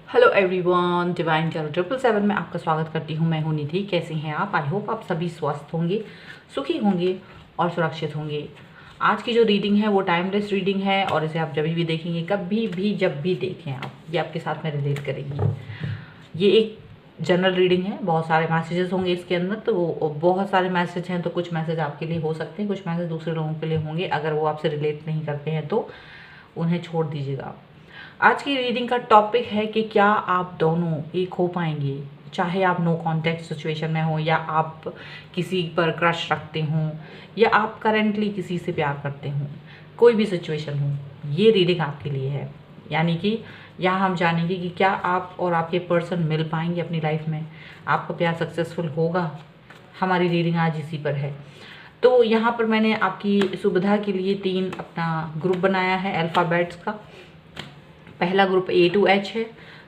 Hello everyone, divine channel 777 में आपका स्वागत करती हूँ। मैं हूँ निधि। कैसे हैं आप? आई होप आप सभी स्वस्थ होंगे, सुखी होंगे और सुरक्षित होंगे। आज की जो रीडिंग है वो टाइमलेस रीडिंग है और इसे आप जब भी देखेंगे, कभी भी जब भी देखें आप, ये आपके साथ में रिलेट करेगी। ये एक जनरल रीडिंग है, बहुत सारे मैसेजेस होंगे इसके अंदर। तो वो बहुत सारे मैसेज हैं, तो कुछ मैसेज आपके लिए हो सकते हैं, कुछ मैसेज दूसरे लोगों के लिए होंगे। अगर वो आपसे रिलेट नहीं करते हैं तो उन्हें छोड़ दीजिएगा। आज की रीडिंग का टॉपिक है कि क्या आप दोनों एक हो पाएंगे, चाहे आप नो कॉन्टेक्ट सिचुएशन में हो, या आप किसी पर क्रश रखते हों, या आप करेंटली किसी से प्यार करते हों। कोई भी सिचुएशन हो, ये रीडिंग आपके लिए है। यानी कि यहाँ हम जानेंगे कि क्या आप और आपके पर्सन मिल पाएंगे अपनी लाइफ में, आपका प्यार सक्सेसफुल होगा। हमारी रीडिंग आज इसी पर है। तो यहाँ पर मैंने आपकी सुविधा के लिए 3 अपना ग्रुप बनाया है अल्फ़ाबेट्स का। पहला ग्रुप A to H है,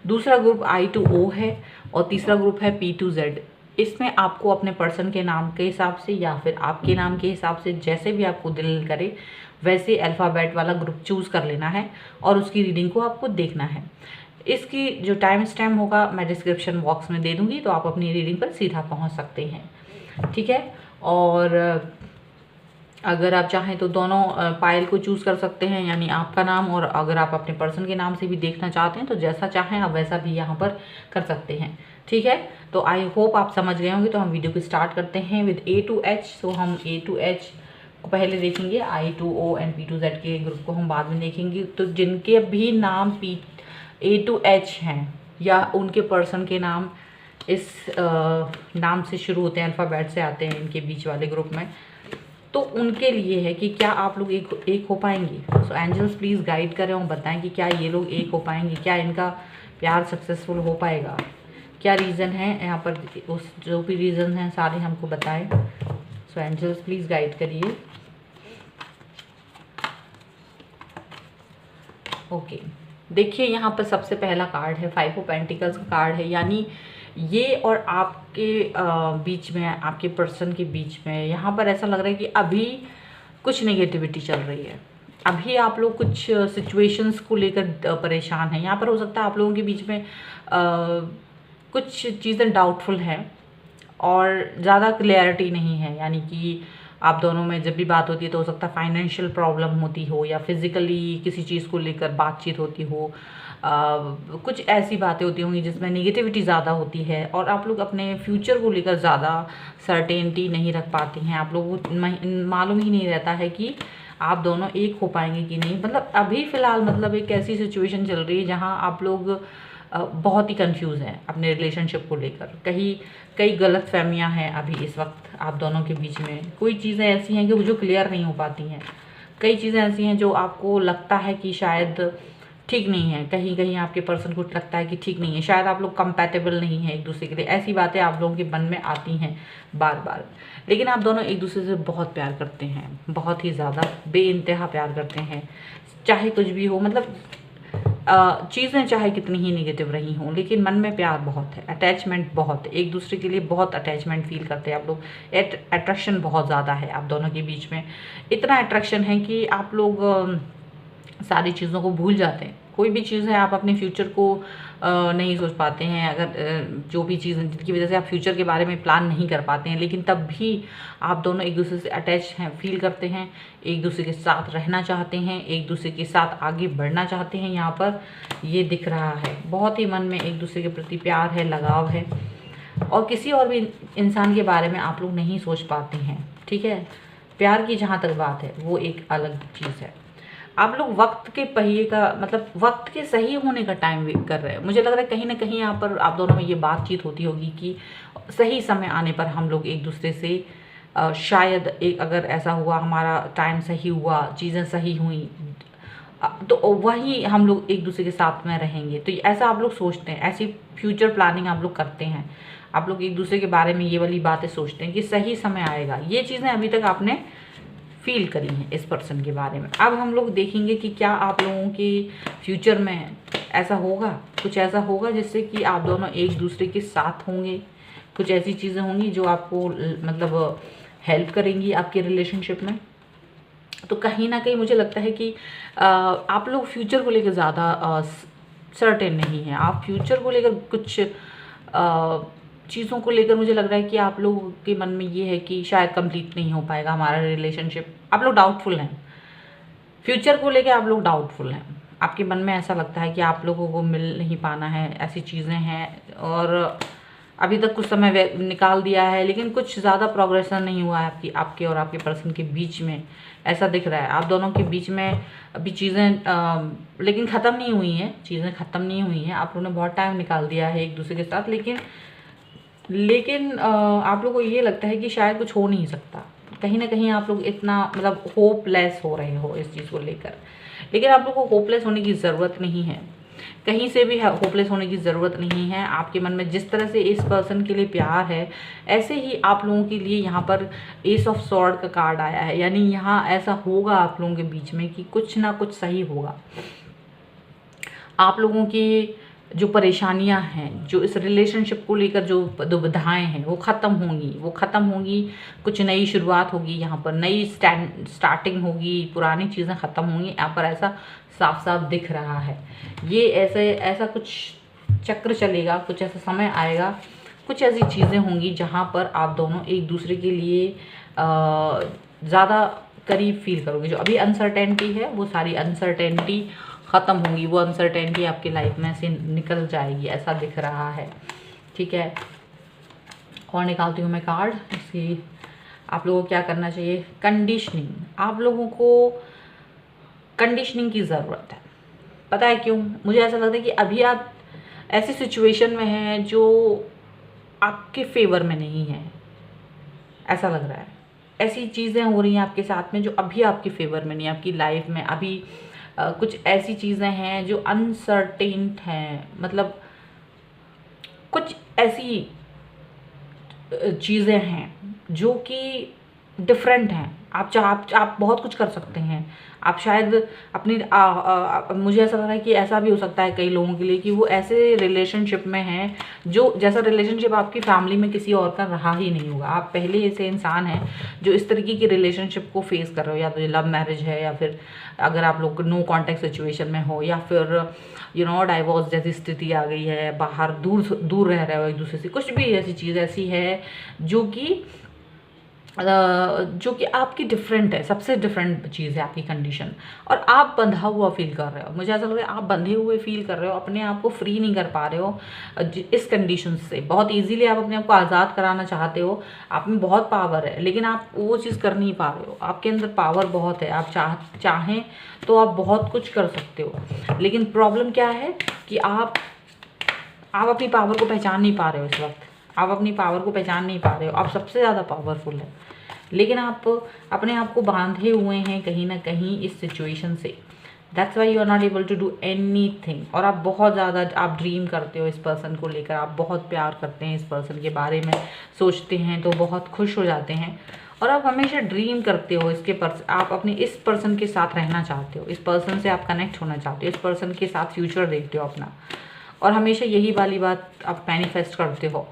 दूसरा ग्रुप I to O है और तीसरा ग्रुप है P to Z। इसमें आपको अपने पर्सन के नाम के हिसाब से या फिर आपके नाम के हिसाब से, जैसे भी आपको दिल करे वैसे अल्फ़ाबेट वाला ग्रुप चूज़ कर लेना है और उसकी रीडिंग को आपको देखना है। इसकी जो टाइम स्टैम्प होगा मैं डिस्क्रिप्शन बॉक्स में दे दूँगी, तो आप अपनी रीडिंग पर सीधा पहुँच सकते हैं। ठीक है। और अगर आप चाहें तो दोनों पायल को चूज़ कर सकते हैं, यानी आपका नाम, और अगर आप अपने पर्सन के नाम से भी देखना चाहते हैं तो जैसा चाहें आप वैसा भी यहाँ पर कर सकते हैं। ठीक है। तो आई होप आप समझ गए होंगे। तो हम वीडियो को स्टार्ट करते हैं विद A to H। तो हम A to H को पहले देखेंगे, I to O and P to Z के ग्रुप को हम बाद में देखेंगे। तो जिनके भी नाम A to H हैं या उनके पर्सन के नाम इस नाम से शुरू होते हैं, अल्फ़ाबेट से आते हैं इनके बीच वाले ग्रुप में, तो उनके लिए है कि क्या आप लोग एक हो पाएंगे। सो एंजल्स प्लीज़ गाइड करें और बताएं कि क्या ये लोग एक हो पाएंगे, क्या इनका प्यार सक्सेसफुल हो पाएगा, क्या रीज़न है यहाँ पर। उस जो भी रीज़न हैं सारे हमको बताएं। सो एंजल्स प्लीज़ गाइड करिए। ओके, देखिए यहाँ पर सबसे पहला कार्ड है 5 ऑफ पेंटिकल्स का कार्ड है। यानी ये और आपके बीच में, आपके पर्सन के बीच में यहाँ पर ऐसा लग रहा है कि अभी कुछ नेगेटिविटी चल रही है। अभी आप लोग कुछ सिचुएशंस को लेकर परेशान हैं। यहाँ पर हो सकता है आप लोगों के बीच में कुछ चीज़ें डाउटफुल हैं और ज़्यादा क्लियरिटी नहीं है। यानी कि आप दोनों में जब भी बात होती है तो हो सकता है फाइनेंशियल प्रॉब्लम होती हो, या फिज़िकली किसी चीज़ को लेकर बातचीत होती हो। कुछ ऐसी बातें होती होंगी जिसमें नेगेटिविटी ज़्यादा होती है और आप लोग अपने फ्यूचर को लेकर ज़्यादा सर्टेनिटी नहीं रख पाती हैं। आप लोगों को मालूम ही नहीं रहता है कि आप दोनों एक हो पाएंगे कि नहीं। मतलब अभी फ़िलहाल मतलब एक ऐसी सिचुएशन चल रही है जहाँ आप लोग बहुत ही कंफ्यूज हैं अपने रिलेशनशिप को लेकर। कई गलत फहमियाँ हैं अभी इस वक्त आप दोनों के बीच में। कोई चीज़ें ऐसी हैं कि जो क्लियर नहीं हो पाती हैं। कई चीज़ें ऐसी हैं जो आपको लगता है कि शायद ठीक नहीं है। कहीं कहीं आपके पर्सन को लगता है कि ठीक नहीं है, शायद आप लोग कंपैटिबल नहीं हैं एक दूसरे के लिए। ऐसी बातें आप लोगों के मन में आती हैं बार बार। लेकिन आप दोनों एक दूसरे से बहुत प्यार करते हैं, बहुत ही ज़्यादा बेइंतहा प्यार करते हैं। चाहे कुछ भी हो, मतलब चीज़ें चाहे कितनी ही नेगेटिव रही हों, लेकिन मन में प्यार बहुत है, अटैचमेंट बहुत है, एक दूसरे के लिए बहुत अटैचमेंट फील करते हैं आप लोग। अट्रैक्शन बहुत ज़्यादा है आप दोनों के बीच में। इतना अट्रैक्शन है कि आप लोग सारी चीज़ों को भूल जाते हैं। कोई भी चीज़ है, आप अपने फ्यूचर को नहीं सोच पाते हैं। अगर जो भी चीज़ जिनकी वजह से आप फ्यूचर के बारे में प्लान नहीं कर पाते हैं, लेकिन तब भी आप दोनों एक दूसरे से अटैच हैं, फील करते हैं, एक दूसरे के साथ रहना चाहते हैं, एक दूसरे के साथ आगे बढ़ना चाहते हैं। यहाँ पर ये दिख रहा है बहुत ही मन में एक दूसरे के प्रति प्यार है, लगाव है, और किसी और भी इंसान के बारे में आप लोग नहीं सोच पाते हैं। ठीक है। प्यार की जहाँ तक बात है वो एक अलग चीज़ है। आप लोग वक्त के पहिए का, मतलब वक्त के सही होने का टाइम वेट कर रहे हैं। मुझे लग रहा है कहीं ना कहीं यहाँ पर आप दोनों में ये बातचीत होती होगी कि सही समय आने पर हम लोग एक दूसरे से शायद एक, अगर ऐसा हुआ, हमारा टाइम सही हुआ, चीज़ें सही हुई, तो वही हम लोग एक दूसरे के साथ में रहेंगे। तो ऐसा आप लोग सोचते हैं, ऐसी फ्यूचर प्लानिंग आप लोग करते हैं। आप लोग एक दूसरे के बारे में ये वाली बातें सोचते हैं कि सही समय आएगा। ये चीज़ें अभी तक आपने फील करी हैं इस पर्सन के बारे में। अब हम लोग देखेंगे कि क्या आप लोगों के फ्यूचर में ऐसा होगा, कुछ ऐसा होगा जिससे कि आप दोनों एक दूसरे के साथ होंगे। कुछ ऐसी चीज़ें होंगी जो आपको मतलब हेल्प करेंगी आपके रिलेशनशिप में। तो कहीं ना कहीं मुझे लगता है कि आप लोग फ्यूचर को लेकर ज़्यादा सर्टेन नहीं है। आप फ्यूचर को लेकर कुछ चीज़ों को लेकर मुझे लग रहा है कि आप लोगों के मन में ये है कि शायद कंप्लीट नहीं हो पाएगा हमारा रिलेशनशिप। आप लोग डाउटफुल हैं, फ्यूचर को लेकर आप लोग डाउटफुल हैं। आपके मन में ऐसा लगता है कि आप लोगों को मिल नहीं पाना है, ऐसी चीज़ें हैं। और अभी तक कुछ समय निकाल दिया है लेकिन कुछ ज़्यादा प्रोग्रेशन नहीं हुआ है आपके और आपके पर्सन के बीच में, ऐसा दिख रहा है। आप दोनों के बीच में अभी चीज़ें लेकिन ख़त्म नहीं हुई हैं, चीज़ें ख़त्म नहीं हुई हैं। आप लोगों ने बहुत टाइम निकाल दिया है एक दूसरे के साथ, लेकिन आप लोगों को ये लगता है कि शायद कुछ हो नहीं सकता। कहीं ना कहीं आप लोग इतना मतलब होपलेस हो रहे हो इस चीज़ को लेकर, लेकिन आप लोग को होपलेस होने की ज़रूरत नहीं है, कहीं से भी होपलेस होने की ज़रूरत नहीं है। आपके मन में जिस तरह से इस पर्सन के लिए प्यार है, ऐसे ही आप लोगों के लिए यहाँ पर एस ऑफ स्वॉर्ड का कार्ड आया है। यानी यहाँ ऐसा होगा आप लोगों के बीच में कि कुछ ना कुछ सही होगा। आप लोगों की जो परेशानियां हैं, जो इस रिलेशनशिप को लेकर जो दुविधाएं हैं, वो ख़त्म होंगी। कुछ नई शुरुआत होगी, यहाँ पर नई स्टार्टिंग होगी, पुरानी चीज़ें ख़त्म होंगी। यहाँ पर ऐसा साफ साफ दिख रहा है। ये ऐसा कुछ चक्र चलेगा, कुछ ऐसा समय आएगा, कुछ ऐसी चीज़ें होंगी जहाँ पर आप दोनों एक दूसरे के लिए ज़्यादा करीब फील करोगे। जो अभी अनसर्टेनिटी है वो सारी अनसर्टेनिटी ख़त्म होंगी, वो अनसर्टेनिटी आपकी लाइफ में से निकल जाएगी, ऐसा दिख रहा है। ठीक है, और निकालती हूँ मैं कार्ड इसकी। आप लोगों को क्या करना चाहिए? कंडीशनिंग। आप लोगों को कंडीशनिंग की ज़रूरत है। पता है क्यों? मुझे ऐसा लगता है कि अभी आप ऐसी सिचुएशन में हैं जो आपके फेवर में नहीं है, ऐसा लग रहा है। ऐसी चीज़ें हो रही हैं आपके साथ में जो अभी आपके फेवर में नहीं है। आपकी लाइफ में अभी कुछ ऐसी चीज़ें हैं जो अनसर्टेन हैं, मतलब कुछ ऐसी चीज़ें हैं जो कि डिफरेंट हैं। आप बहुत कुछ कर सकते हैं। आप शायद अपनी मुझे ऐसा लग रहा है कि ऐसा भी हो सकता है कई लोगों के लिए कि वो ऐसे रिलेशनशिप में हैं जो जैसा रिलेशनशिप आपकी फैमिली में किसी और का रहा ही नहीं होगा। आप पहले ऐसे इंसान हैं जो इस तरीके की रिलेशनशिप को फेस कर रहे हो, या तो लव मैरिज है, या फिर अगर आप लोग नो कॉन्टैक्ट सिचुएशन में हो, या फिर डाइवोर्स जैसी स्थिति आ गई है, बाहर दूर रह रहे हो एक दूसरे से। कुछ भी ऐसी चीज़ ऐसी है जो कि आपकी डिफरेंट है, सबसे डिफरेंट चीज़ है आपकी कंडीशन, और आप बंधा हुआ फील कर रहे हो। मुझे ऐसा लग रहा है आप बंधे हुए फील कर रहे हो, अपने आप को फ्री नहीं कर पा रहे हो इस कंडीशन से। बहुत इजीली आप अपने आप को आज़ाद कराना चाहते हो, आप में बहुत पावर है, लेकिन आप वो चीज़ कर नहीं पा रहे हो। आपके अंदर पावर बहुत है, आप चाहें तो आप बहुत कुछ कर सकते हो, लेकिन प्रॉब्लम क्या है कि आप अपनी पावर को पहचान नहीं पा रहे हो। इस वक्त आप अपनी पावर को पहचान नहीं पा रहे हो। आप सबसे ज़्यादा पावरफुल है, लेकिन आप अपने आप को बांधे हुए हैं कहीं ना कहीं इस सिचुएशन से। That's why you are not able to do anything. और आप बहुत ज़्यादा आप ड्रीम करते हो इस पर्सन को लेकर, आप बहुत प्यार करते हैं इस पर्सन के बारे में, सोचते हैं तो बहुत खुश हो जाते हैं, और आप हमेशा ड्रीम करते हो आप अपने इस पर्सन के साथ रहना चाहते हो, इस पर्सन से आप कनेक्ट होना चाहते हो, इस पर्सन के साथ फ्यूचर देखते हो अपना, और हमेशा यही वाली बात आप मैनिफेस्ट करते हो।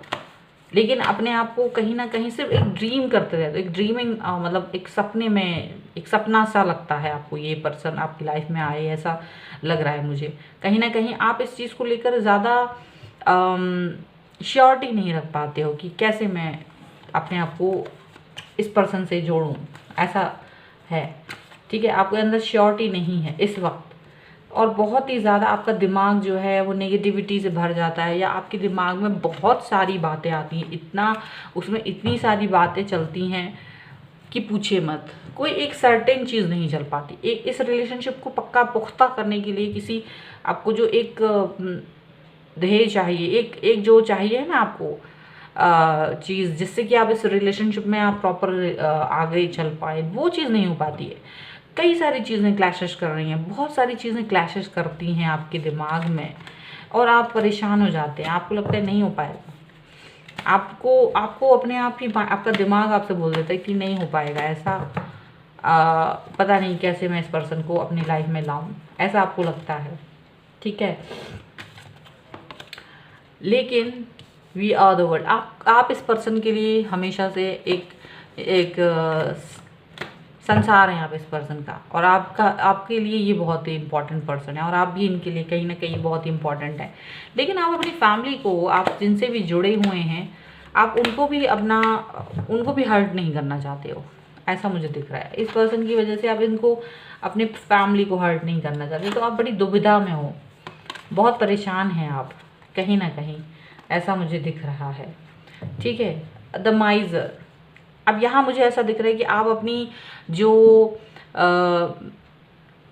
लेकिन अपने आप को कहीं ना कहीं सिर्फ एक ड्रीम करते रहते हो, एक ड्रीमिंग मतलब एक सपने में, एक सपना सा लगता है आपको ये पर्सन आपकी लाइफ में आए, ऐसा लग रहा है मुझे। कहीं ना कहीं आप इस चीज़ को लेकर ज़्यादा श्योरिटी नहीं रख पाते हो कि कैसे मैं अपने आप को इस पर्सन से जोड़ूं, ऐसा है। ठीक है, आपके अंदर श्योरिटी नहीं है इस वक्त, और बहुत ही ज़्यादा आपका दिमाग जो है वो नेगेटिविटी से भर जाता है, या आपके दिमाग में बहुत सारी बातें आती हैं, उसमें इतनी सारी बातें चलती हैं कि पूछे मत। कोई एक सर्टेन चीज़ नहीं चल पाती। एक इस रिलेशनशिप को पक्का पुख्ता करने के लिए आपको जो एक ध्येय चाहिए, एक जो चाहिए ना आपको चीज़, जिससे कि आप इस रिलेशनशिप में आप प्रॉपर आगे चल पाए, वो चीज़ नहीं हो पाती है। कई सारी चीज़ें क्लैशेस कर रही हैं, बहुत सारी चीज़ें क्लैशेस करती हैं आपके दिमाग में, और आप परेशान हो जाते हैं। आपको लगता है नहीं हो पाएगा, आपको अपने आप ही आपका दिमाग आपसे बोल देता है कि नहीं हो पाएगा ऐसा, पता नहीं कैसे मैं इस पर्सन को अपनी लाइफ में लाऊं, ऐसा आपको लगता है। ठीक है, लेकिन वी आर द वर्ल्ड। आप इस पर्सन के लिए हमेशा से एक संसार है यहाँ पे इस पर्सन का, और आपके लिए ये बहुत ही इंपॉर्टेंट पर्सन है, और आप भी इनके लिए कहीं ना कहीं बहुत ही इंपॉर्टेंट है। लेकिन आप अपनी फैमिली को, आप जिनसे भी जुड़े हुए हैं, आप उनको भी हर्ट नहीं करना चाहते हो, ऐसा मुझे दिख रहा है। इस पर्सन की वजह से आप इनको, अपने फैमिली को हर्ट नहीं करना चाहते, तो आप बड़ी दुविधा में हो, बहुत परेशान हैं आप कहीं ना कहीं, ऐसा मुझे दिख रहा है। ठीक है, द माइजर। अब यहाँ मुझे ऐसा दिख रहा है कि आप अपनी जो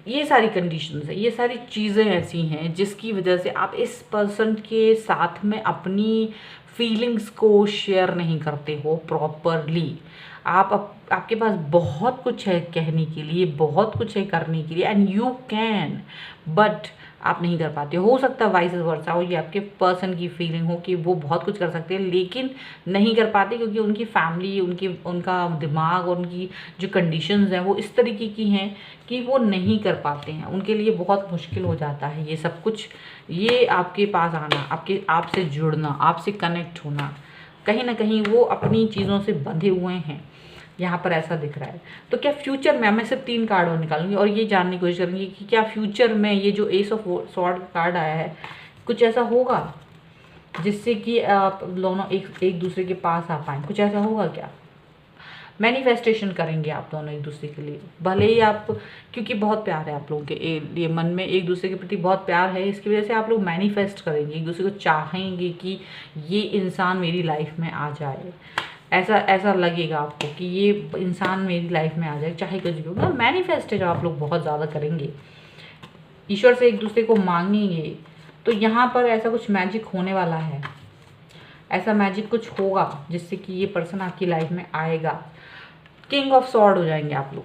ये सारी कंडीशंस है, ये सारी चीज़ें ऐसी हैं जिसकी वजह से आप इस पर्सन के साथ में अपनी फीलिंग्स को शेयर नहीं करते हो प्रॉपरली। आपके पास बहुत कुछ है कहने के लिए, बहुत कुछ है करने के लिए, एंड यू कैन, बट आप नहीं कर पाते। हो सकता है वाइस वर्सा हो, ये आपके पर्सन की फीलिंग हो कि वो बहुत कुछ कर सकते हैं लेकिन नहीं कर पाते, क्योंकि उनकी फैमिली, उनका दिमाग और उनकी जो कंडीशंस हैं वो इस तरीके की हैं कि वो नहीं कर पाते हैं। उनके लिए बहुत मुश्किल हो जाता है ये सब कुछ, ये आपके पास आना, आपसे जुड़ना, आपसे कनेक्ट होना। कहीं ना कहीं वो अपनी चीज़ों से बंधे हुए हैं, यहाँ पर ऐसा दिख रहा है। तो क्या फ्यूचर में, मैं सिर्फ 3 कार्ड और निकालूंगी और ये जानने की कोशिश करूंगी कि क्या फ्यूचर में ये जो एस ऑफ स्वॉर्ड कार्ड आया है, कुछ ऐसा होगा जिससे कि आप दोनों एक दूसरे के पास आ पाएँ, कुछ ऐसा होगा क्या? मैनिफेस्टेशन करेंगे आप दोनों एक दूसरे के लिए, भले ही आप, क्योंकि बहुत प्यार है आप लोगों के लिए, मन में एक दूसरे के प्रति बहुत प्यार है, इसकी वजह से आप लोग मैनिफेस्ट करेंगे, एक दूसरे को चाहेंगे कि ये इंसान मेरी लाइफ में आ जाए। ऐसा लगेगा आपको कि ये इंसान मेरी लाइफ में आ जाए, चाहे कुछ भी हो। मैनिफेस्ट है जो आप लोग बहुत ज़्यादा करेंगे, ईश्वर से एक दूसरे को मांगेंगे। तो यहाँ पर ऐसा कुछ मैजिक होने वाला है, ऐसा मैजिक कुछ होगा जिससे कि ये पर्सन आपकी लाइफ में आएगा। किंग ऑफ सॉर्ड हो जाएंगे आप लोग,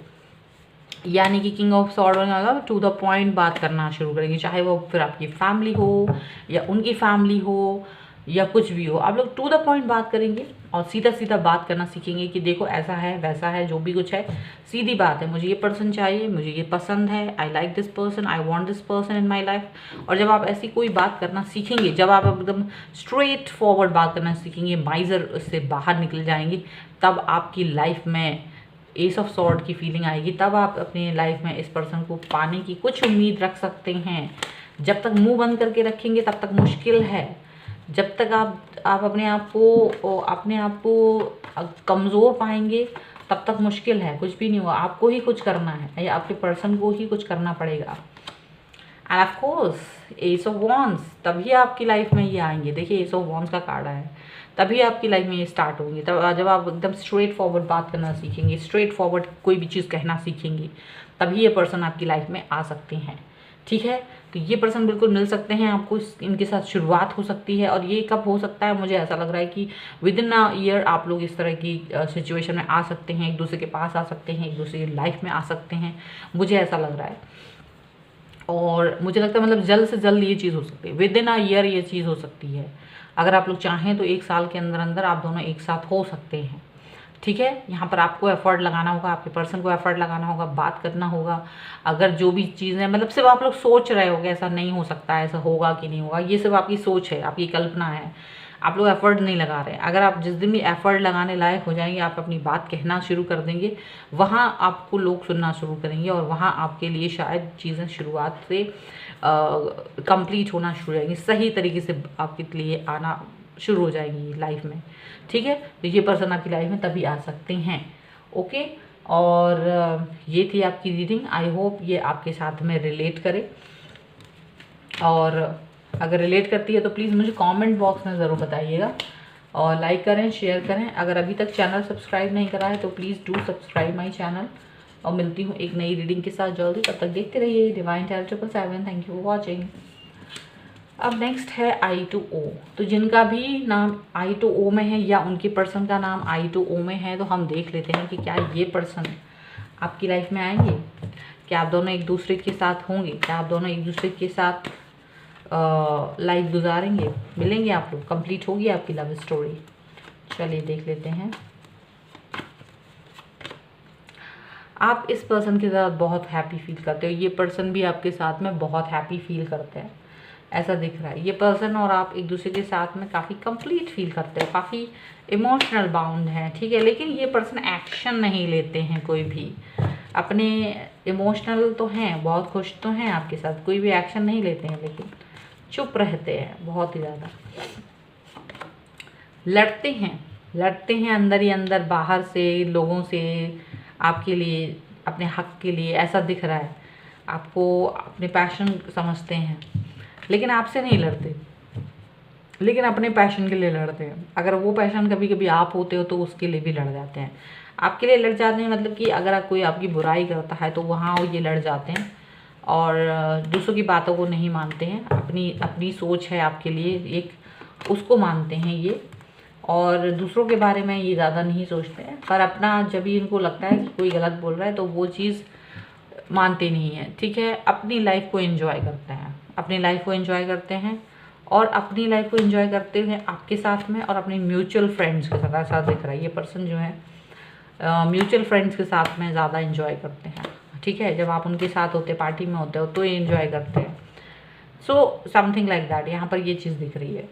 यानी कि किंग ऑफ सॉर्ड होने वाला, टू द पॉइंट बात करना शुरू करेंगे, चाहे वो फिर आपकी फैमिली हो या उनकी फैमिली हो या कुछ भी हो, आप लोग टू द पॉइंट बात करेंगे और सीधा सीधा बात करना सीखेंगे कि देखो ऐसा है वैसा है, जो भी कुछ है सीधी बात है, मुझे ये पर्सन चाहिए, मुझे ये पसंद है, I like this person, I want this person in my life. और जब आप ऐसी कोई बात करना सीखेंगे, जब आप एकदम स्ट्रेट फॉरवर्ड बात करना सीखेंगे, माइजर से बाहर निकल जाएंगे, तब आपकी लाइफ में एस ऑफ सॉर्ड की फीलिंग आएगी, तब आप अपनी लाइफ में इस पर्सन को पाने की कुछ उम्मीद रख सकते हैं। जब तक मुंह बंद करके रखेंगे तब तक मुश्किल है, जब तक आप अपने आप को कमज़ोर पाएंगे तब तक मुश्किल है, कुछ भी नहीं होगा। आपको ही कुछ करना है या आपके पर्सन को ही कुछ करना पड़ेगा। End of course S of wands, तभी आपकी लाइफ में ये आएंगे। देखिए एस ऑफ वॉन्ड्स का कार्ड आया है, तभी आपकी लाइफ में ये स्टार्ट होंगे। तब जब आप एकदम स्ट्रेट फॉरवर्ड बात करना सीखेंगे, स्ट्रेट फॉरवर्ड कोई भी चीज़ कहना सीखेंगे, तभी ये पर्सन आपकी लाइफ में आ सकते हैं। ठीक है, तो ये पर्सन बिल्कुल मिल सकते हैं आपको, इनके साथ शुरुआत हो सकती है। और ये कब हो सकता है, मुझे ऐसा लग रहा है कि विद इन अ ईयर आप लोग इस तरह की सिचुएशन में आ सकते हैं, एक दूसरे के पास आ सकते हैं, एक दूसरे की लाइफ में आ सकते हैं, मुझे ऐसा लग रहा है। और मुझे लगता है मतलब जल्द से जल्द ये चीज़ हो सकती है, विद इन अ ईयर ये चीज़ हो सकती है। अगर आप लोग चाहें तो 1 साल के अंदर अंदर आप दोनों एक साथ हो सकते हैं। ठीक है, यहाँ पर आपको एफर्ट लगाना होगा, आपके पर्सन को एफर्ट लगाना होगा, बात करना होगा। अगर जो भी चीज़ें मतलब सिर्फ आप लोग सोच रहे होगे ऐसा नहीं हो सकता, ऐसा होगा कि नहीं होगा, ये सिर्फ आपकी सोच है, आपकी कल्पना है, आप लोग एफर्ट नहीं लगा रहे हैं। अगर आप जिस दिन भी एफर्ट लगाने लायक हो जाएंगे, आप अपनी बात कहना शुरू कर देंगे, वहाँ आपको लोग सुनना शुरू करेंगे और वहाँ आपके लिए शायद चीज़ें शुरुआत से कंप्लीट होना शुरू हो जाएंगी, सही तरीके से आपके लिए आना शुरू हो जाएंगी लाइफ में। ठीक है, तो ये पर्सन आपकी लाइफ में तभी आ सकते हैं। ओके, और ये थी आपकी रीडिंग। आई होप ये आपके साथ में रिलेट करे, और अगर रिलेट करती है तो प्लीज़ मुझे कमेंट बॉक्स में ज़रूर बताइएगा, और लाइक करें, शेयर करें। अगर अभी तक चैनल सब्सक्राइब नहीं करा है तो please do subscribe my channel. और मिलती हूँ एक नई रीडिंग के साथ जल्दी, तब तक देखते रहिए divine tarot 777। Thank you for watching. अब नेक्स्ट है I2O। तो जिनका भी नाम I2O में है या उनके पर्सन का नाम I2O में है, तो हम देख लेते हैं कि क्या ये पर्सन आपकी लाइफ में आएंगे, क्या आप दोनों एक दूसरे के साथ होंगे, क्या आप दोनों एक दूसरे के साथ लाइफ गुजारेंगे, मिलेंगे आप लोग, कंप्लीट होगी आपकी लव स्टोरी। चलिए देख लेते हैं। आप इस पर्सन के साथ बहुत हैप्पी फील करते हो, ये पर्सन भी आपके साथ में बहुत हैप्पी फील करते हैं, ऐसा दिख रहा है। ये पर्सन और आप एक दूसरे के साथ में काफ़ी कंप्लीट फील करते हो, काफ़ी इमोशनल बाउंड हैं। ठीक है, लेकिन ये पर्सन एक्शन नहीं लेते हैं कोई भी, अपने इमोशनल तो हैं, बहुत खुश तो हैं आपके साथ, कोई भी एक्शन नहीं लेते हैं, लेकिन चुप रहते हैं बहुत ही ज़्यादा। लड़ते हैं अंदर ही अंदर, बाहर से लोगों से, आपके लिए, अपने हक के लिए, ऐसा दिख रहा है आपको। अपने पैशन समझते हैं, लेकिन आपसे नहीं लड़ते, लेकिन अपने पैशन के लिए लड़ते हैं। अगर वो पैशन कभी कभी आप होते हो तो उसके लिए भी लड़ जाते हैं। आपके लिए लड़ जाते हैं मतलब कि अगर कोई आपकी बुराई करता है तो वहाँ ये लड़ जाते हैं, और दूसरों की बातों को नहीं मानते हैं। अपनी अपनी सोच है आपके लिए एक, उसको मानते हैं ये, और दूसरों के बारे में ये ज़्यादा नहीं सोचते हैं। पर अपना जब भी इनको लगता है कि कोई गलत बोल रहा है तो वो चीज़ मानते नहीं हैं, ठीक है। अपनी लाइफ को एंजॉय करते हैं, अपनी लाइफ को एंजॉय करते हैं, और अपनी लाइफ को एंजॉय करते हुए आपके साथ में और अपने म्यूचुअल फ्रेंड्स के साथ, ऐसा दिख रहा है ये पर्सन जो है म्यूचुअल फ्रेंड्स के साथ में ज़्यादा एंजॉय करते हैं, ठीक है। जब आप उनके साथ होते, पार्टी में होते हो तो ये एंजॉय करते हैं। सो समथिंग लाइक दैट, यहाँ पर ये चीज़ दिख रही है।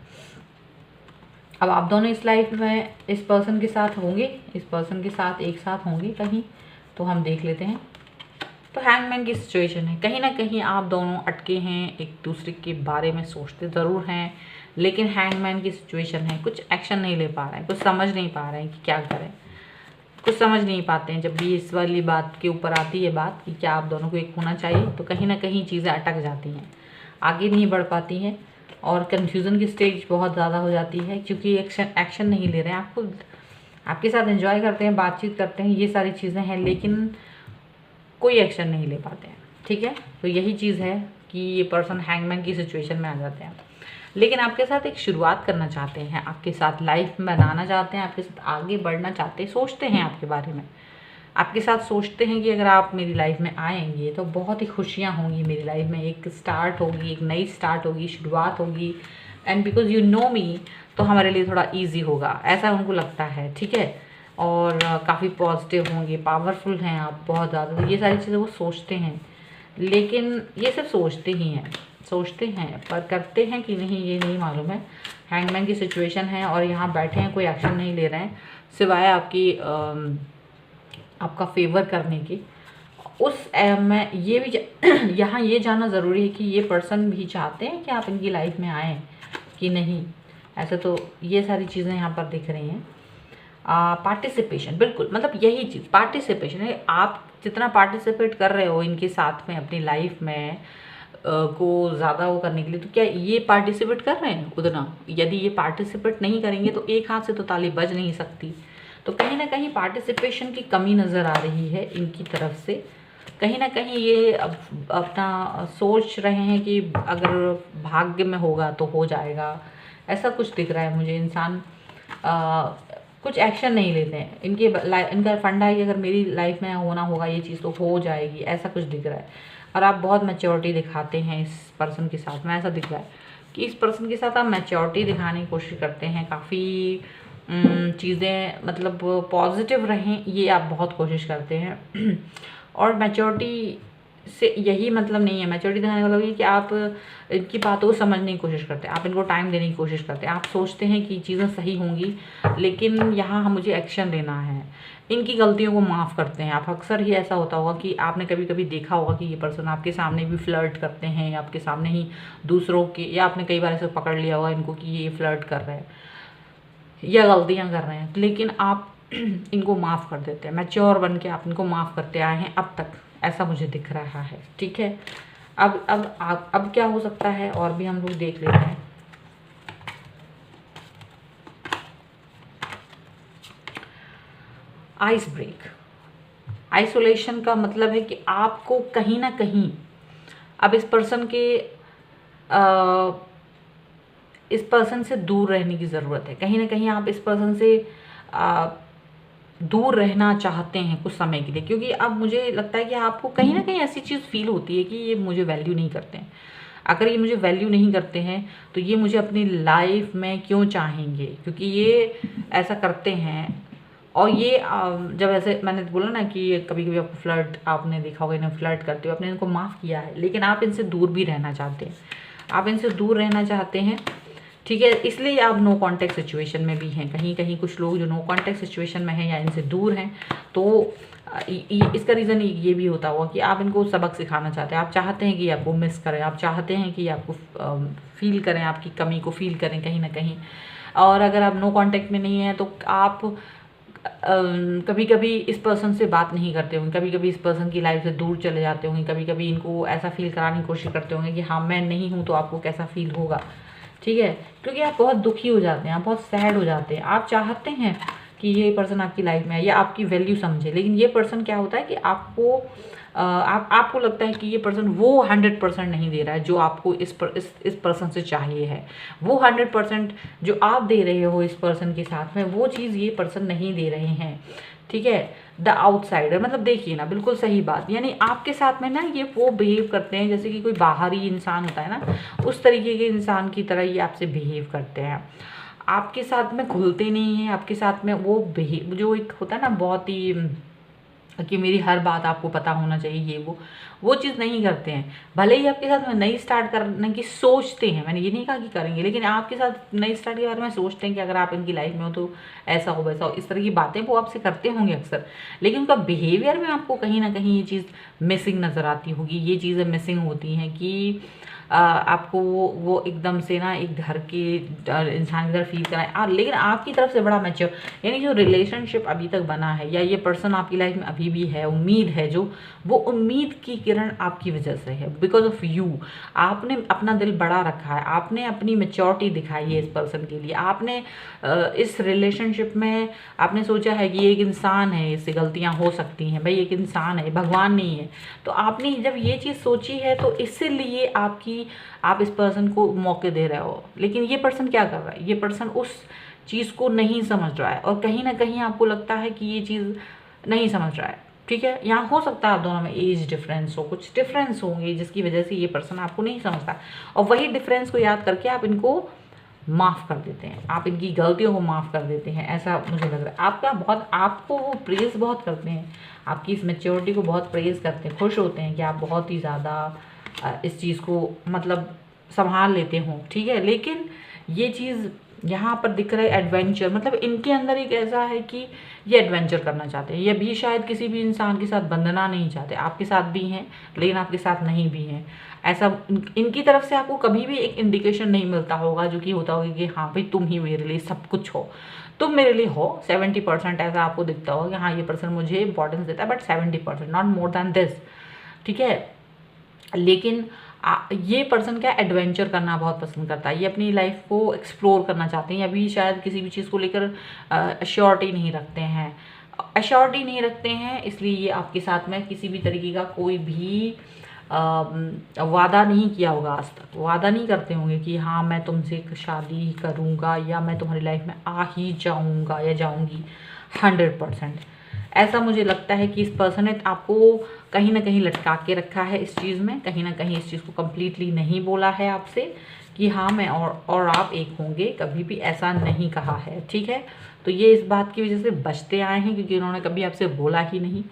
अब आप दोनों इस लाइफ में इस पर्सन के साथ होंगे, इस पर्सन के साथ एक साथ होंगे कहीं, तो हम देख लेते हैं। तो हैंगमैन की सिचुएशन है, कहीं ना कहीं आप दोनों अटके हैं, एक दूसरे के बारे में सोचते ज़रूर हैं, लेकिन हैंगमैन की सिचुएशन है, कुछ एक्शन नहीं ले पा रहे हैं, कुछ समझ नहीं पा रहे हैं कि क्या करें, कुछ समझ नहीं पाते हैं। जब भी इस वाली बात के ऊपर आती है बात कि क्या आप दोनों को एक होना चाहिए, तो कहीं ना कहीं चीज़ें अटक जाती हैं, आगे नहीं बढ़ पाती हैं, और कन्फ्यूज़न की स्टेज बहुत ज़्यादा हो जाती है, क्योंकि एक्शन नहीं ले रहे हैं। आप खुद आपके साथ एंजॉय करते हैं, बातचीत करते हैं, ये सारी चीज़ें हैं, लेकिन कोई एक्शन नहीं ले पाते हैं, ठीक है। तो यही चीज़ है कि ये पर्सन हैंगमैन की सिचुएशन में आ जाते हैं, लेकिन आपके साथ एक शुरुआत करना चाहते हैं, आपके साथ लाइफ बनाना चाहते हैं, आपके साथ आगे बढ़ना चाहते हैं, सोचते हैं आपके बारे में, आपके साथ सोचते हैं कि अगर आप मेरी लाइफ में आएंगे तो बहुत ही खुशियाँ होंगी मेरी लाइफ में, एक स्टार्ट होगी, एक नई स्टार्ट होगी, शुरुआत होगी, एंड बिकॉज यू नो मी, तो हमारे लिए थोड़ा ईजी होगा, ऐसा उनको लगता है, ठीक है। और काफ़ी पॉजिटिव होंगे, पावरफुल हैं आप बहुत ज़्यादा, तो ये सारी चीज़ें वो सोचते हैं, लेकिन ये सिर्फ सोचते ही हैं, सोचते हैं, पर करते हैं कि नहीं ये नहीं मालूम है। हैंगमैन की सिचुएशन है और यहाँ बैठे हैं, कोई एक्शन नहीं ले रहे हैं सिवाय आपकी आपका फेवर करने की। उस में ये भी यहाँ ये जानना ज़रूरी है कि ये पर्सन भी चाहते हैं कि आप इनकी लाइफ में आएँ कि नहीं, ऐसे तो ये सारी चीज़ें यहाँ पर दिख रही हैं। पार्टिसिपेशन, बिल्कुल, मतलब यही चीज़ पार्टिसिपेशन है। आप जितना पार्टिसिपेट कर रहे हो इनके साथ में अपनी लाइफ में को ज़्यादा वो करने के लिए, तो क्या ये पार्टिसिपेट कर रहे हैं उतना? यदि ये पार्टिसिपेट नहीं करेंगे तो एक हाथ से तो ताली बज नहीं सकती। तो कहीं ना कहीं पार्टिसिपेशन की कमी नज़र आ रही है इनकी तरफ से। कहीं ना कहीं ये अब अपना सोच रहे हैं कि अगर भाग्य में होगा तो हो जाएगा, ऐसा कुछ दिख रहा है मुझे। इंसान कुछ एक्शन नहीं लेते हैं, इनका फंडा है कि अगर मेरी लाइफ में होना होगा ये चीज़ तो हो जाएगी, ऐसा कुछ दिख रहा है। और आप बहुत मैच्योरिटी दिखाते हैं इस पर्सन के साथ में, ऐसा दिख रहा है कि इस पर्सन के साथ आप मैच्योरिटी दिखाने की कोशिश करते हैं, काफ़ी चीज़ें मतलब पॉजिटिव रहें ये आप बहुत कोशिश करते हैं। और मैच्योरिटी से यही मतलब नहीं है, मैच्योरिटी दिखाने का मतलब ये कि आप इनकी बातों को समझने की कोशिश करते हैं, आप इनको टाइम देने की कोशिश करते हैं, आप सोचते हैं कि चीज़ें सही होंगी, लेकिन यहाँ मुझे एक्शन लेना है, इनकी गलतियों को माफ़ करते हैं आप। अक्सर ही ऐसा होता होगा कि आपने कभी कभी देखा होगा कि ये पर्सन आपके सामने भी फ्लर्ट करते हैं, आपके सामने ही दूसरों के, या आपने कई बार ऐसे पकड़ लिया होगा इनको कि ये फ्लर्ट कर रहे हैं या गलतियाँ कर रहे हैं, लेकिन आप इनको माफ़ कर देते हैं, मैच्योर बन के आप इनको माफ़ करते आए हैं अब तक, ऐसा मुझे दिख रहा है, ठीक है। अब क्या हो सकता है और भी हम लोग देख लेते हैं। आइस ब्रेक, आइसोलेशन का मतलब है कि आपको कहीं ना कहीं अब इस पर्सन से दूर रहने की ज़रूरत है। कहीं ना कहीं आप इस पर्सन से दूर रहना चाहते हैं कुछ समय के लिए, क्योंकि अब मुझे लगता है कि आपको कहीं ना कहीं ऐसी चीज़ फील होती है कि ये मुझे वैल्यू नहीं करते हैं। अगर ये मुझे वैल्यू नहीं करते हैं तो ये मुझे अपनी लाइफ में क्यों चाहेंगे, क्योंकि ये ऐसा करते हैं। और ये जब ऐसे मैंने बोला ना कि कभी कभी आपको फ्लर्ट, आपने देखा होगा इन्हें फ्लर्ट करते हो, आपने इनको माफ़ किया है, लेकिन आप इनसे दूर भी रहना चाहते हैं, आप इनसे दूर रहना चाहते हैं, ठीक है, इसलिए आप नो कांटेक्ट सिचुएशन में भी हैं। कहीं कहीं कुछ लोग जो नो कांटेक्ट सिचुएशन में हैं या इनसे दूर हैं, तो इसका रीज़न ये भी होता होगा कि आप इनको सबक सिखाना चाहते हैं। आप चाहते हैं कि आपको मिस करें, आप चाहते हैं कि आपको फील करें, आपकी कमी को फील करें कहीं ना कहीं। और अगर आप नो कांटेक्ट में नहीं हैं तो आप कभी कभी इस पर्सन से बात नहीं करते होंगे, कभी कभी इस पर्सन की लाइफ से दूर चले जाते होंगे, कभी कभी इनको ऐसा फील कराने की कोशिश करते होंगे कि हाँ मैं नहीं हूँ तो आपको कैसा फील होगा। ठीक है, क्योंकि आप बहुत दुखी हो जाते हैं, आप बहुत सैड हो जाते हैं। आप चाहते हैं कि ये पर्सन आपकी लाइफ में है या आपकी वैल्यू समझे, लेकिन ये पर्सन क्या होता है कि आपको लगता है कि ये पर्सन वो 100% नहीं दे रहा है जो आपको इस पर्सन से चाहिए है। वो 100% जो आप दे रहे हो इस पर्सन के साथ में, वो चीज़ ये पर्सन नहीं दे रहे हैं। ठीक है, द आउटसाइडर, मतलब देखिए ना, बिल्कुल सही बात, यानी आपके साथ में ना ये वो बिहेव करते हैं जैसे कि कोई बाहरी इंसान होता है ना, उस तरीके के इंसान की तरह ये आपसे बिहेव करते हैं। आपके साथ में घुलते नहीं हैं, आपके साथ में वो बिहेव जो एक होता है ना बहुत ही कि मेरी हर बात आपको पता होना चाहिए, ये वो चीज़ नहीं करते हैं। भले ही आपके साथ में नई स्टार्ट करने की सोचते हैं, मैंने ये नहीं कहा कि करेंगे, लेकिन आपके साथ नई स्टार्ट के बारे में सोचते हैं कि अगर आप इनकी लाइफ में हो तो ऐसा हो वैसा हो, इस तरह की बातें वो आपसे करते होंगे अक्सर। लेकिन उनका बिहेवियर में आपको कहीं ना कहीं ये चीज़ मिसिंग नज़र आती होगी, ये चीज़ें मिसिंग होती हैं कि आपको वो एकदम से ना एक घर के इंसान की तरह फील कराए, लेकिन आपकी तरफ से बड़ा मैच्योर, यानी जो रिलेशनशिप अभी तक बना है या ये पर्सन आपकी लाइफ में अभी भी है, उम्मीद है जो, वो उम्मीद की किरण आपकी वजह से है, बिकॉज ऑफ यू। आपने अपना दिल बड़ा रखा है, आपने अपनी मेच्योरिटी दिखाई है इस पर्सन के लिए, आपने इस रिलेशनशिप में आपने सोचा है कि एक इंसान है, इससे गलतियां हो सकती हैं, भाई एक इंसान है, भगवान नहीं है। तो आपने जब ये चीज़ सोची है तो इसीलिए आप इस पर्सन को मौके दे रहे हो। लेकिन ये पर्सन क्या कर रहा है, ये पर्सन उस चीज़ को नहीं समझ रहा है, और कहीं ना कहीं आपको लगता है कि ये चीज़ नहीं समझ रहा है। ठीक है, यहाँ हो सकता है आप दोनों में एज डिफरेंस हो, कुछ डिफरेंस होंगे जिसकी वजह से ये पर्सन आपको नहीं समझता, और वही डिफरेंस को याद करके आप इनको माफ़ कर देते हैं, आप इनकी गलतियों को माफ़ कर देते हैं, ऐसा मुझे लग रहा है। आपको वो प्रेज़ बहुत करते हैं, आपकी इस मैच्योरिटी को बहुत प्रेज़ करते हैं, खुश होते हैं कि आप बहुत ही ज़्यादा इस चीज़ को मतलब संभाल लेते हो। ठीक है, लेकिन ये चीज़ यहाँ पर दिख रहा है एडवेंचर, मतलब इनके अंदर एक ऐसा है कि ये एडवेंचर करना चाहते हैं, ये भी शायद किसी भी इंसान के साथ बंधना नहीं चाहते, आपके साथ भी हैं लेकिन आपके साथ नहीं भी हैं। ऐसा इनकी तरफ से आपको कभी भी एक इंडिकेशन नहीं मिलता होगा जो कि होता होगा कि हाँ भाई तुम ही मेरे लिए सब कुछ हो, तुम मेरे लिए हो। 70% ऐसा आपको दिखता होगा कि हाँ ये पर्सन मुझे इंपॉर्टेंस देता है, but 70%, not more than this. ठीक है, लेकिन ये पर्सन क्या एडवेंचर करना बहुत पसंद करता है, ये अपनी लाइफ को एक्सप्लोर करना चाहते हैं, अभी शायद किसी भी चीज़ को लेकर अश्योरिटी नहीं रखते हैं, इसलिए ये आपके साथ में किसी भी तरीके का कोई भी वादा नहीं किया होगा आज तक, वादा नहीं करते होंगे कि हाँ मैं तुमसे शादी करूँगा या मैं तुम्हारी लाइफ में आ ही जाऊँगा या जाऊँगी 100%। ऐसा मुझे लगता है कि इस पर्सन ने आपको कहीं ना कहीं लटका के रखा है इस चीज़ में, कहीं ना कहीं इस चीज़ को कम्प्लीटली नहीं बोला है आपसे कि हाँ मैं और आप एक होंगे, कभी भी ऐसा नहीं कहा है। ठीक है, तो ये इस बात की वजह से बचते आए हैं क्योंकि उन्होंने कभी आपसे बोला ही नहीं।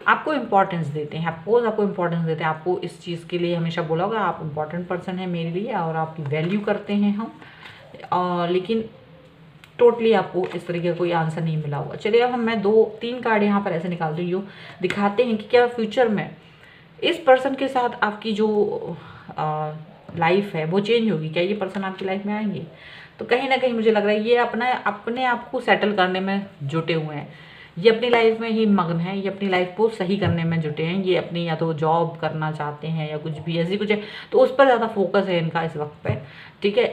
आपको इम्पोर्टेंस देते हैं, अपोज आपको इम्पोर्टेंस देते हैं, आपको इस चीज़ के लिए हमेशा बोला होगा आप इम्पोर्टेंट पर्सन है मेरे लिए और आपकी वैल्यू करते हैं हम, लेकिन टोटली आपको इस तरीके का कोई आंसर नहीं मिला होगा। चलिए अब मैं 2-3 कार्ड यहाँ पर ऐसे निकालती हूँ जो दिखाते हैं कि क्या फ्यूचर में इस पर्सन के साथ आपकी जो लाइफ है वो चेंज होगी, क्या ये पर्सन आपकी लाइफ में आएंगे। तो कहीं ना कहीं मुझे लग रहा है ये अपने आप को सेटल करने में जुटे हुए हैं, ये अपनी लाइफ में ही मग्न है, ये अपनी लाइफ को सही करने में जुटे हैं, ये अपनी या तो जॉब करना चाहते हैं या कुछ भी ऐसी कुछ है, तो उस पर ज़्यादा फोकस है इनका इस वक्त पे। ठीक है,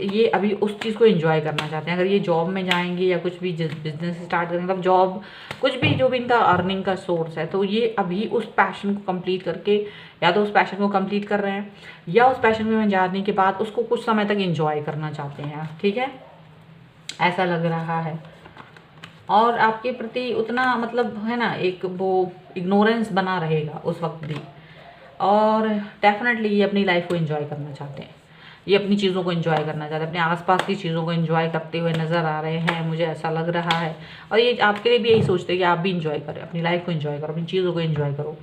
ये अभी उस चीज़ को एंजॉय करना चाहते हैं। अगर ये जॉब में जाएंगे या कुछ भी बिजनेस स्टार्ट करेंगे, मतलब जॉब कुछ भी जो भी इनका अर्निंग का सोर्स है, तो ये अभी उस पैशन को कंप्लीट करके या तो उस पैशन को कंप्लीट कर रहे हैं या उस पैशन में जाने के बाद उसको कुछ समय तक एंजॉय करना चाहते हैं। ठीक है, ऐसा लग रहा है। और आपके प्रति उतना मतलब है ना एक वो इग्नोरेंस बना रहेगा उस वक्त भी, और डेफिनेटली ये अपनी लाइफ को एंजॉय करना चाहते हैं, ये अपनी चीज़ों को एंजॉय करना चाहते हैं, अपने आसपास की चीज़ों को एंजॉय करते हुए नज़र आ रहे हैं, मुझे ऐसा लग रहा है। और ये आपके लिए भी यही सोचते हैं कि आप भी इंजॉय करें, अपनी लाइफ को एंजॉय करो, अपनी चीज़ों को एंजॉय करो,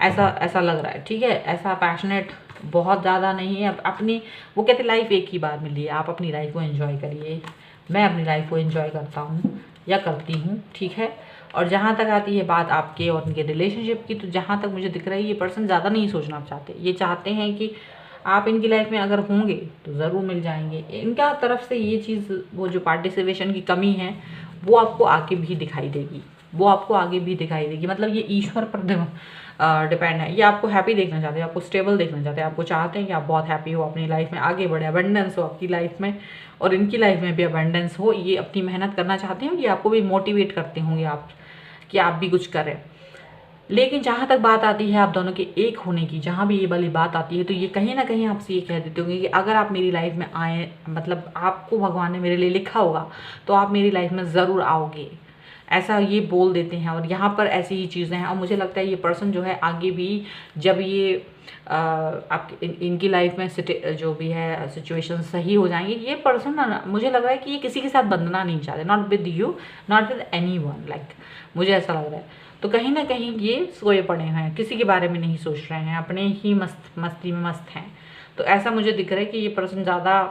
ऐसा लग रहा है। ठीक है, ऐसा पैशनेट बहुत ज़्यादा नहीं है। अपनी, वो कहते लाइफ एक ही बार मिली है, आप अपनी लाइफ को एंजॉय करिए। मैं अपनी लाइफ को एंजॉय करता हूँ या करती हूँ, ठीक है। और जहाँ तक आती है बात आपके और उनके रिलेशनशिप की, तो जहाँ तक मुझे दिख रहा है ये पर्सन ज़्यादा नहीं सोचना चाहते। ये चाहते हैं कि आप इनकी लाइफ में अगर होंगे तो ज़रूर मिल जाएंगे। इनका तरफ से ये चीज़, वो जो पार्टिसिपेशन की कमी है वो आपको आगे भी दिखाई देगी, वो आपको आगे भी दिखाई देगी। मतलब ये ईश्वर पर डिपेंड है। ये आपको हैप्पी देखना चाहते हैं, आपको स्टेबल देखना चाहते हैं, आपको चाहते हैं कि आप बहुत हैप्पी हो, अपनी लाइफ में आगे बढ़े, अबंडेंस हो आपकी लाइफ में और इनकी लाइफ में भी अबंडेंस हो। ये अपनी मेहनत करना चाहते हैं, ये आपको भी मोटिवेट करते होंगे आप कि आप भी कुछ करें। लेकिन जहाँ तक बात आती है आप दोनों के एक होने की, जहाँ भी ये वाली बात आती है, तो ये कहीं ना कहीं आपसे ये कह देते होंगे कि अगर आप मेरी लाइफ में आए, मतलब आपको भगवान ने मेरे लिए लिखा होगा तो आप मेरी लाइफ में ज़रूर आओगे, ऐसा ये बोल देते हैं। और यहाँ पर ऐसी ही चीज़ें हैं। और मुझे लगता है ये पर्सन जो है आगे भी, जब ये आप इनकी लाइफ में जो भी है सिचुएशन सही हो जाएंगे, ये पर्सन ना, मुझे लग रहा है कि ये किसी के साथ बंधना नहीं चाहते, not with you, not with any one, like मुझे ऐसा लग रहा है। तो कहीं ना कहीं ये सोए पड़े हैं, किसी के बारे में नहीं सोच रहे हैं, अपने ही मस्ती में मस्त हैं। तो ऐसा मुझे दिख रहा है कि ये पर्सन ज़्यादा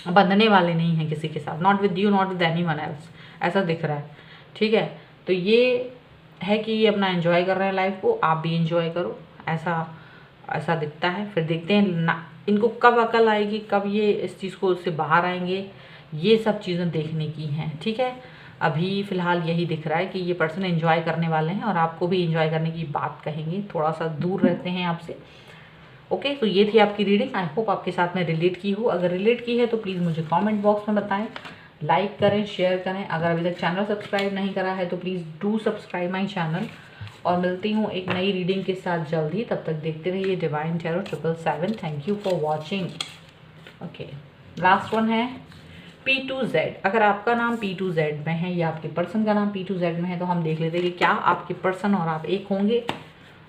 बंधने वाले नहीं हैं किसी के साथ, not with you, not with any one else, ऐसा दिख रहा है, ठीक है। तो ये है कि ये अपना एंजॉय कर रहे हैं लाइफ को, आप भी एंजॉय करो, ऐसा दिखता है। फिर देखते हैं ना इनको कब अकल आएगी, कब ये इस चीज़ को उससे बाहर आएंगे, ये सब चीज़ें देखने की हैं, ठीक है। अभी फ़िलहाल यही दिख रहा है कि ये पर्सन एंजॉय करने वाले हैं और आपको भी एंजॉय करने की बात कहेंगे, थोड़ा सा दूर रहते हैं आपसे। ओके, तो ये थी आपकी रीडिंग। आई होप आपके साथ में रिलेट की हो। अगर रिलेट की है तो प्लीज़ मुझे कमेंट बॉक्स में बताएं, लाइक करें, शेयर करें। अगर अभी तक चैनल सब्सक्राइब नहीं करा है तो please do subscribe my channel. और मिलती हूँ एक नई रीडिंग के साथ जल्दी, तब तक देखते रहिए divine tarot 777। Thank you for watching. Okay, last one है P2Z। अगर आपका नाम P2Z में है या आपके पर्सन का नाम P2Z में है तो हम देख लेते हैं कि क्या आपके पर्सन और आप एक होंगे,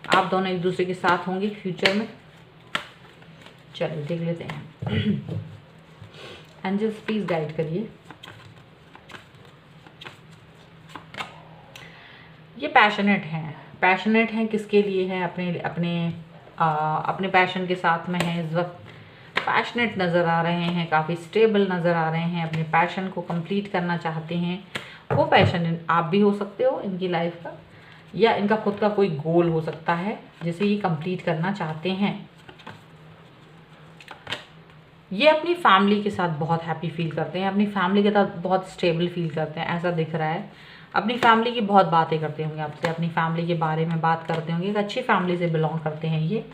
आप दोनों एक दूसरे के साथ होंगे फ्यूचर में। चलिए देख लेते हैं। एंजल्स प्लीज गाइड करिए। ये पैशनेट हैं किसके लिए है, अपने पैशन के साथ में है इस वक्त। पैशनेट नज़र आ रहे हैं, काफ़ी स्टेबल नज़र आ रहे हैं, अपने पैशन को कंप्लीट करना चाहते हैं। वो पैशन आप भी हो सकते हो इनकी लाइफ का, या इनका खुद का कोई गोल हो सकता है जिसे ये कंप्लीट करना चाहते हैं। ये अपनी फैमिली के साथ बहुत हैप्पी फील करते हैं, अपनी फैमिली के साथ बहुत स्टेबल फील करते हैं, ऐसा दिख रहा है। अपनी फैमिली की बहुत बातें करते होंगे आपसे, अपनी फैमिली के बारे में बात करते होंगे। एक अच्छी फैमिली से बिलोंग करते हैं ये,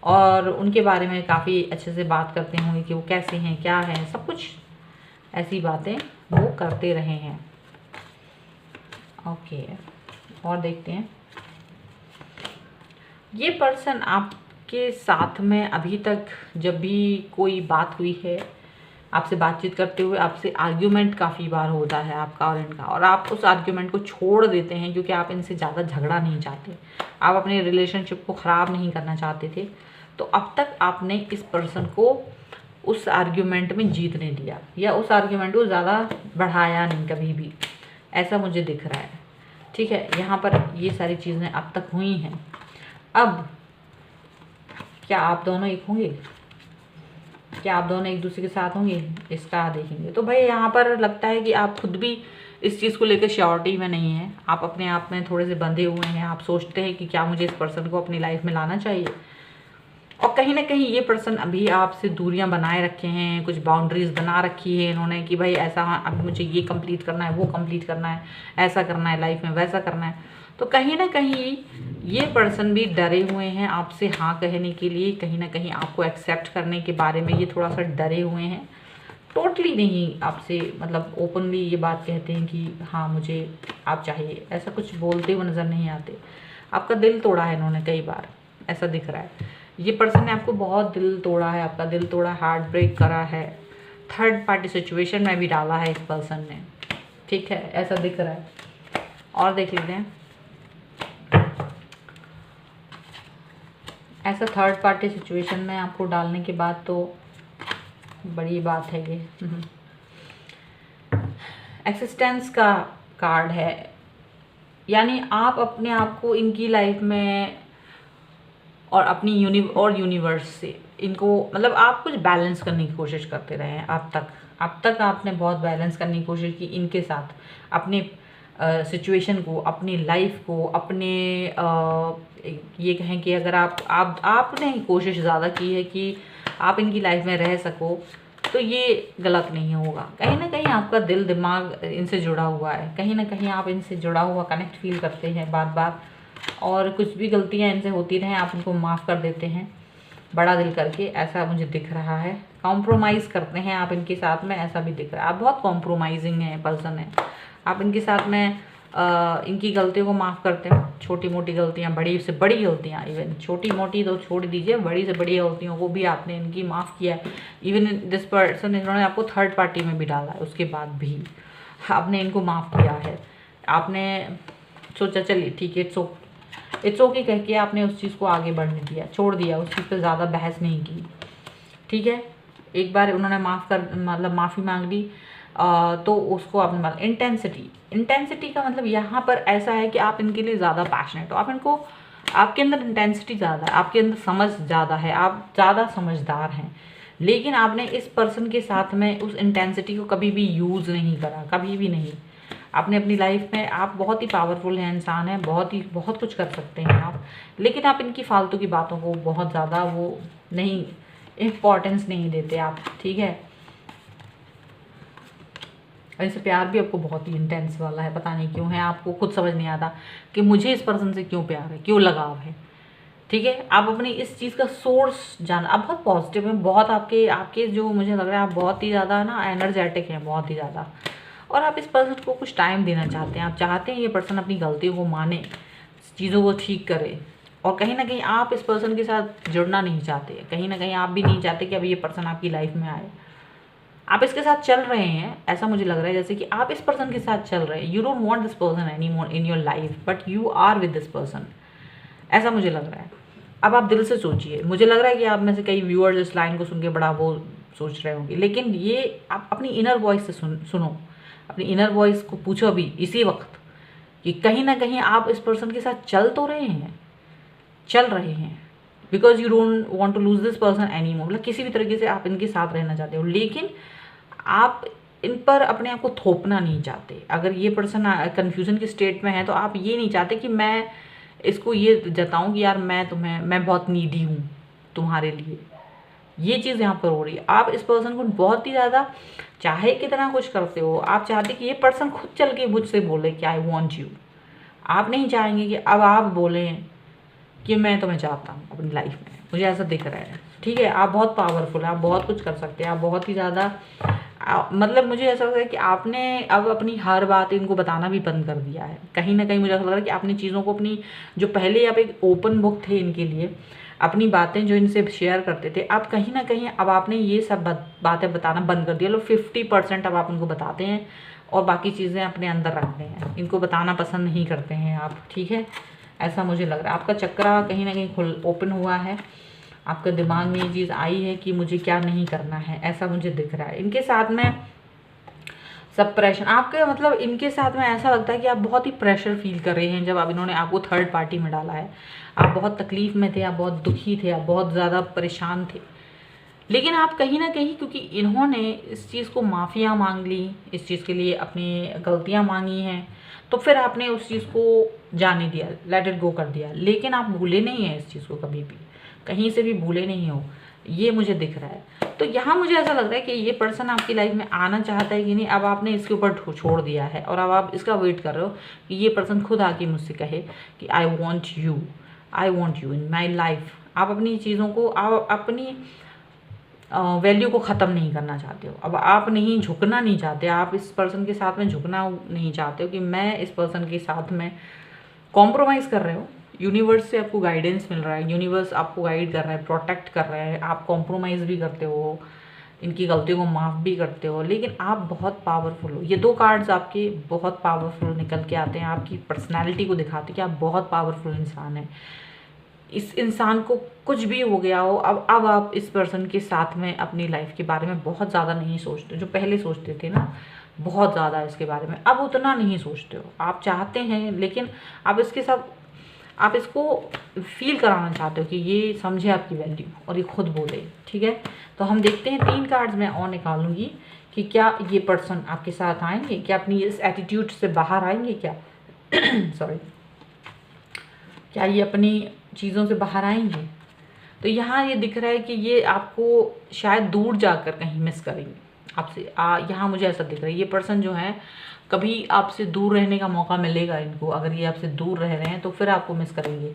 और उनके बारे में काफ़ी अच्छे से बात करते होंगे कि वो कैसे हैं, क्या हैं, सब कुछ ऐसी बातें वो करते रहे हैं। ओके, और देखते हैं ये पर्सन आपके साथ में अभी तक जब भी कोई बात हुई है, आपसे बातचीत करते हुए आपसे आर्ग्यूमेंट काफ़ी बार होता है आपका और इनका, और आप उस आर्ग्यूमेंट को छोड़ देते हैं क्योंकि आप इनसे ज़्यादा झगड़ा नहीं चाहते, आप अपने रिलेशनशिप को ख़राब नहीं करना चाहते थे। तो अब तक आपने इस पर्सन को उस आर्ग्यूमेंट में जीतने दिया या उस आर्ग्यूमेंट को ज़्यादा बढ़ाया नहीं कभी भी, ऐसा मुझे दिख रहा है, ठीक है। यहाँ पर ये सारी चीज़ें अब तक हुई हैं। अब क्या आप दोनों एक होंगे, क्या आप दोनों एक दूसरे के साथ होंगे, इसका देखेंगे। तो भाई यहाँ पर लगता है कि आप खुद भी इस चीज़ को लेकर श्योरिटी में नहीं है, आप अपने आप में थोड़े से बंधे हुए हैं। आप सोचते हैं कि क्या मुझे इस पर्सन को अपनी लाइफ में लाना चाहिए, और कहीं ना कहीं ये पर्सन अभी आपसे दूरियां बनाए रखे हैं, कुछ बाउंड्रीज बना रखी है इन्होंने कि भाई ऐसा, अभी मुझे ये कंप्लीट करना है, वो कंप्लीट करना है, ऐसा करना है लाइफ में, वैसा करना है। तो कहीं ना कहीं ये पर्सन भी डरे हुए हैं आपसे हाँ कहने के लिए, कहीं ना कहीं आपको एक्सेप्ट करने के बारे में ये थोड़ा सा डरे हुए हैं। टोटली नहीं आपसे, मतलब ओपनली ये बात कहते हैं कि हाँ मुझे आप चाहिए, ऐसा कुछ बोलते हुए नज़र नहीं आते। आपका दिल तोड़ा है इन्होंने कई बार, ऐसा दिख रहा है। ये पर्सन ने आपको बहुत दिल तोड़ा है, आपका दिल तोड़ा, हार्ट ब्रेक करा है, थर्ड पार्टी सिचुएशन में भी डाला है इस पर्सन ने, ठीक है, ऐसा दिख रहा है। और देख लेते हैं, ऐसा थर्ड पार्टी सिचुएशन में आपको डालने के बाद तो बड़ी बात है ये। एक्सिस्टेंस का कार्ड है, यानी आप अपने आप को इनकी लाइफ में और अपनी यूनिवर्स से इनको मतलब आप कुछ बैलेंस करने की कोशिश करते रहे हैं। अब तक आपने बहुत बैलेंस करने की कोशिश की इनके साथ, अपने सिचुएशन को, अपनी लाइफ को, अपने ये कहें कि अगर आपने कोशिश ज़्यादा की है कि आप इनकी लाइफ में रह सको, तो ये गलत नहीं होगा। कहीं ना कहीं आपका दिल दिमाग इनसे जुड़ा हुआ है, कहीं ना कहीं आप इनसे जुड़ा हुआ कनेक्ट फील करते हैं बार बार, और कुछ भी गलतियां इनसे होती रहें आप उनको माफ़ कर देते हैं बड़ा दिल करके, ऐसा मुझे दिख रहा है। कॉम्प्रोमाइज़ करते हैं आप इनके साथ में, ऐसा भी दिख रहा है। आप बहुत कॉम्प्रोमाइजिंग है पर्सन है, आप इनके साथ में इनकी गलतियों को माफ़ करते हो, छोटी मोटी गलतियाँ, बड़ी से बड़ी गलतियाँ, इवन छोटी मोटी तो छोड़ दीजिए, बड़ी से बड़ी गलतियों को भी आपने इनकी माफ़ किया है। इवन दिस पर्सन, इन्होंने आपको थर्ड पार्टी में भी डाला है, उसके बाद भी आपने इनको माफ़ किया है। आपने सोचा चलिए ठीक है, इट्स ओके कह के आपने उस चीज़ को आगे बढ़ने दिया, छोड़ दिया, उस चीज़ पर ज़्यादा बहस नहीं की, ठीक है। एक बार उन्होंने मतलब माफ़ी मांग ली, तो उसको आपने मतलब इंटेंसिटी का मतलब यहाँ पर ऐसा है कि आप इनके लिए ज़्यादा पैशनेट हो, आप इनको, आपके अंदर इंटेंसिटी ज़्यादा है, आपके अंदर समझ ज़्यादा है, आप ज़्यादा समझदार हैं, लेकिन आपने इस पर्सन के साथ में उस इंटेंसिटी को कभी भी यूज़ नहीं करा, कभी भी नहीं। आपने अपनी लाइफ में, आप बहुत ही पावरफुल हैं, इंसान हैं, बहुत कुछ कर सकते हैं आप, लेकिन आप इनकी फालतू की बातों को बहुत ज़्यादा वो नहीं, इम्पोर्टेंस नहीं देते आप, ठीक है। ऐसे प्यार भी आपको बहुत ही इंटेंस वाला है, पता नहीं क्यों है, आपको खुद समझ नहीं आता कि मुझे इस पर्सन से क्यों प्यार है, क्यों लगाव है, ठीक है। आप अपनी इस चीज़ का सोर्स जाना, आप बहुत पॉजिटिव हैं, बहुत आपके जो मुझे लग रहा है आप बहुत ही ज़्यादा ना एनर्जेटिक हैं, बहुत ही ज़्यादा, और आप इस पर्सन को कुछ टाइम देना चाहते हैं। आप चाहते हैं ये पर्सन अपनी गलतियों को माने, चीज़ों को ठीक करे, और कहीं ना कहीं आप इस पर्सन के साथ जुड़ना नहीं चाहते, कहीं ना कहीं आप भी नहीं चाहते कि अब ये पर्सन आपकी लाइफ में आए। आप इसके साथ चल रहे हैं, ऐसा मुझे लग रहा है जैसे कि आप इस पर्सन के साथ चल रहे हैं। You don't want this person any more in your life, but you are with this person, ऐसा मुझे लग रहा है। अब आप दिल से सोचिए, मुझे लग रहा है कि आप में से कई व्यूअर्स इस लाइन को सुन के बड़ा वो सोच रहे होंगे, लेकिन ये आप अपनी इनर वॉइस से सुनो, अपनी इनर वॉइस को पूछो अभी इसी वक्त कि कहीं ना कहीं आप इस पर्सन के साथ चल तो रहे हैं, चल रहे हैं, because you don't want to lose this person any more, मतलब किसी भी तरीके से आप इनके साथ रहना चाहते हो, लेकिन आप इन पर अपने आप को थोपना नहीं चाहते। अगर ये पर्सन कन्फ्यूजन की स्टेट में है तो आप ये नहीं चाहते कि मैं इसको ये जताऊं कि यार मैं बहुत नीडी हूँ तुम्हारे लिए, ये चीज़ यहाँ पर हो रही है। आप इस पर्सन को बहुत ही ज़्यादा चाहे कितना कुछ करते हो, आप चाहते कि ये पर्सन खुद चल के मुझसे बोले कि आई वॉन्ट यू, आप नहीं चाहेंगे कि अब आप बोलें कि मैं तुम्हें चाहता हूँ अपनी लाइफ में, मुझे ऐसा दिख रहा है, ठीक है। आप बहुत पावरफुल हैं, आप बहुत कुछ कर सकते हैं, आप बहुत ही ज़्यादा मतलब मुझे ऐसा लगता है कि आपने अब अपनी हर बात इनको बताना भी बंद कर दिया है। कहीं ना कहीं मुझे ऐसा लग रहा है कि आपने चीज़ों को अपनी, जो पहले आप एक ओपन बुक थे इनके लिए, अपनी बातें जो इनसे शेयर करते थे, अब कहीं ना कहीं अब आपने ये सब बातें बताना बंद कर दिया। लो 50% अब आप उनको बताते हैं और बाकी चीज़ें अपने अंदर रखते हैं, इनको बताना पसंद नहीं करते हैं आप, ठीक है। ऐसा मुझे लग रहा है आपका चक्रा कहीं ना कहीं ओपन हुआ है, आपके दिमाग में ये चीज़ आई है कि मुझे क्या नहीं करना है, ऐसा मुझे दिख रहा है। इनके साथ में सब प्रेशर आपके, मतलब इनके साथ में ऐसा लगता है कि आप बहुत ही प्रेशर फील कर रहे हैं जब अब इन्होंने आपको थर्ड पार्टी में डाला है। आप बहुत तकलीफ़ में थे, आप बहुत दुखी थे, आप बहुत ज़्यादा परेशान थे, लेकिन आप कहीं ना कहीं, क्योंकि इन्होंने इस चीज़ को माफ़िया मांग ली, इस चीज़ के लिए अपनी गलतियाँ मांगी हैं, तो फिर आपने उस चीज़ को जाने दिया, लेट इट गो कर दिया। लेकिन आप भूले नहीं हैं इस चीज़ को, कभी भी कहीं से भी भूले नहीं हो, ये मुझे दिख रहा है। तो यहाँ मुझे ऐसा लग रहा है कि ये पर्सन आपकी लाइफ में आना चाहता है कि नहीं, अब आपने इसके ऊपर छोड़ दिया है और अब आप इसका वेट कर रहे हो कि ये पर्सन खुद आके मुझसे कहे कि I want you in my life. आप अपनी चीज़ों को, आप अपनी वैल्यू को ख़त्म नहीं करना चाहते हो, अब आप नहीं झुकना नहीं चाहते, आप इस पर्सन के साथ में झुकना नहीं चाहते हो कि मैं इस पर्सन के साथ में कॉम्प्रोमाइज़ कर रहे हो। यूनिवर्स से आपको गाइडेंस मिल रहा है, यूनिवर्स आपको गाइड कर रहा है, प्रोटेक्ट कर रहा है, आप कॉम्प्रोमाइज़ भी करते हो, इनकी गलतियों को माफ़ भी करते हो, लेकिन आप बहुत पावरफुल हो। ये दो कार्ड्स आपके बहुत पावरफुल निकल के आते हैं, आपकी पर्सनैलिटी को दिखाते हैं कि आप बहुत पावरफुल इंसान हैं। इस इंसान को कुछ भी हो गया हो, अब आप इस पर्सन के साथ में अपनी लाइफ के बारे में बहुत ज़्यादा नहीं सोचते, जो पहले सोचते थे ना बहुत ज़्यादा इसके बारे में, अब उतना नहीं सोचते हो। आप चाहते हैं लेकिन आप इसके साथ आप इसको फील कराना चाहते हो कि ये समझे आपकी वैल्यू और ये खुद बोले, ठीक है। तो हम देखते हैं 3 कार्ड्स मैं और निकालूंगी कि क्या ये पर्सन आपके साथ आएंगे, क्या अपनी इस एटीट्यूड से बाहर आएंगे, क्या सॉरी, क्या ये अपनी चीज़ों से बाहर आएंगे। तो यहाँ ये दिख रहा है कि ये आपको शायद दूर जाकर कहीं मिस करेंगे आपसे। यहाँ मुझे ऐसा दिख रहा है ये पर्सन जो है कभी आपसे दूर रहने का मौका मिलेगा इनको, अगर ये आपसे दूर रह रहे हैं तो फिर आपको मिस करेंगे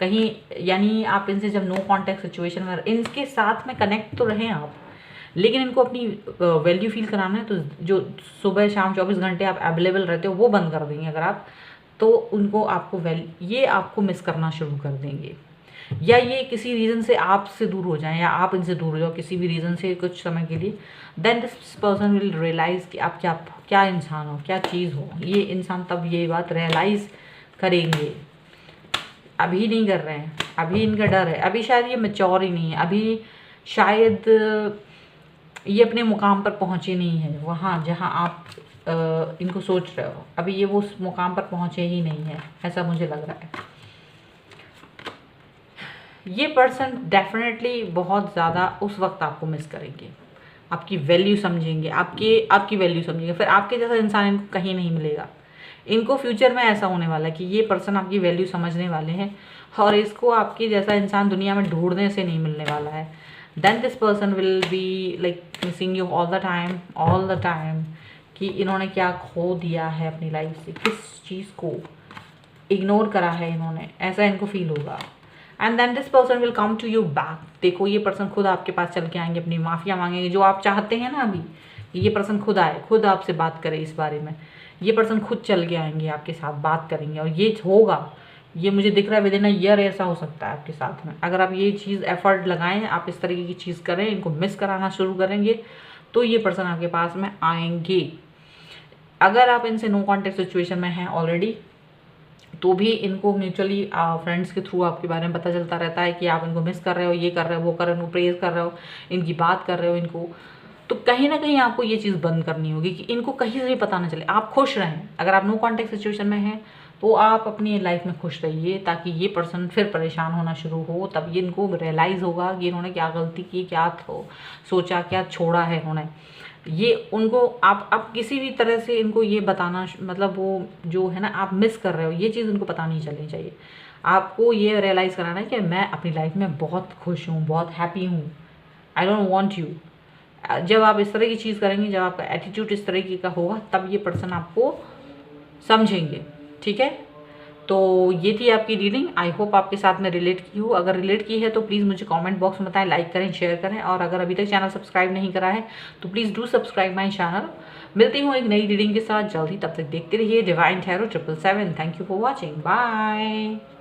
कहीं, यानी आप इनसे जब नो कॉन्टैक्ट सिचुएशन में इनके साथ में कनेक्ट तो रहें आप, लेकिन इनको अपनी वैल्यू फील कराना है तो जो सुबह शाम 24 घंटे आप अवेलेबल रहते हो वो बंद कर देंगे अगर आप, तो उनको आपको ये आपको मिस करना शुरू कर देंगे, या ये किसी रीज़न से आपसे दूर हो जाएं या आप इनसे दूर हो जाओ किसी भी रीज़न से कुछ समय के लिए। Then this person will realise कि आप क्या इंसान हो, क्या चीज़ हो। ये इंसान तब ये बात रियलाइज़ करेंगे, अभी नहीं कर रहे हैं, अभी इनका डर है, अभी शायद ये मैच्योर ही नहीं है, अभी शायद ये अपने मुकाम पर पहुँचे नहीं है वहाँ जहाँ आप इनको सोच रहे हो, अभी ये वो उस मुकाम पर पहुँचे ही नहीं है, ऐसा मुझे लग रहा है। ये पर्सन डेफिनेटली बहुत ज़्यादा उस वक्त आपको मिस करेंगे, आपकी वैल्यू समझेंगे, आपकी वैल्यू समझेंगे, फिर आपके जैसा इंसान इनको कहीं नहीं मिलेगा। इनको फ्यूचर में ऐसा होने वाला है कि ये पर्सन आपकी वैल्यू समझने वाले हैं और इसको आपके जैसा इंसान दुनिया में ढूंढने से नहीं मिलने वाला है। Then this person will be like missing you all the time कि इन्होंने क्या खो दिया है अपनी लाइफ से, किस चीज़ को इग्नोर करा है इन्होंने, ऐसा इनको फील होगा। And then this person will come to you back. देखो ये पर्सन खुद आपके पास चल के आएंगे, अपनी माफ़िया मांगेंगे, जो आप चाहते हैं ना अभी ये पर्सन खुद आए, खुद आपसे बात करे इस बारे में। ये पर्सन खुद चल के आएंगे आपके साथ बात करेंगे और ये होगा, ये मुझे दिख रहा है विदिन अ ईयर ऐसा हो सकता है आपके साथ में। अगर आप ये चीज़ एफर्ट लगाएं, आप इस तरीके की चीज़ करें, इनको मिस कराना शुरू करेंगे तो ये पर्सन आपके पास में आएंगे। अगर आप इनसे नो कॉन्टेक्ट सिचुएशन में हैं ऑलरेडी तो भी इनको म्यूचुअली फ्रेंड्स के थ्रू आपके बारे में पता चलता रहता है कि आप इनको मिस कर रहे हो, ये कर रहे हो, वो कर रहे हो, इनको प्रेज कर रहे हो, इनकी बात कर रहे हो इनको, तो कहीं ना कहीं आपको ये चीज़ बंद करनी होगी कि इनको कहीं से भी पता ना चले, आप खुश रहें। अगर आप नो कॉन्टेक्ट सिचुएशन में हैं तो आप अपनी लाइफ में खुश रहिए ताकि ये पर्सन फिर परेशान होना शुरू हो, तब ये इनको रियलाइज़ होगा कि इन्होंने क्या गलती की, क्या सोचा, क्या छोड़ा है इन्होंने। ये उनको आप किसी भी तरह से इनको ये बताना, मतलब वो जो है ना आप मिस कर रहे हो, ये चीज़ उनको पता नहीं चलनी चाहिए। आपको ये रियलाइज़ कराना है कि मैं अपनी लाइफ में बहुत खुश हूँ, बहुत हैप्पी हूँ, आई डोंट वांट यू। जब आप इस तरह की चीज़ करेंगे, जब आपका एटीट्यूड इस तरीके का होगा, तब ये पर्सन आपको समझेंगे, ठीक है। तो ये थी आपकी रीडिंग, आई होप आपके साथ में रिलेट की हो। अगर रिलेट की है तो प्लीज़ मुझे कमेंट बॉक्स में बताएं, लाइक करें, शेयर करें, और अगर अभी तक चैनल सब्सक्राइब नहीं करा है तो please do subscribe my channel. मिलती हूँ एक नई रीडिंग के साथ जल्दी, तब तक देखते रहिए divine tarot 777। Thank you for watching, bye.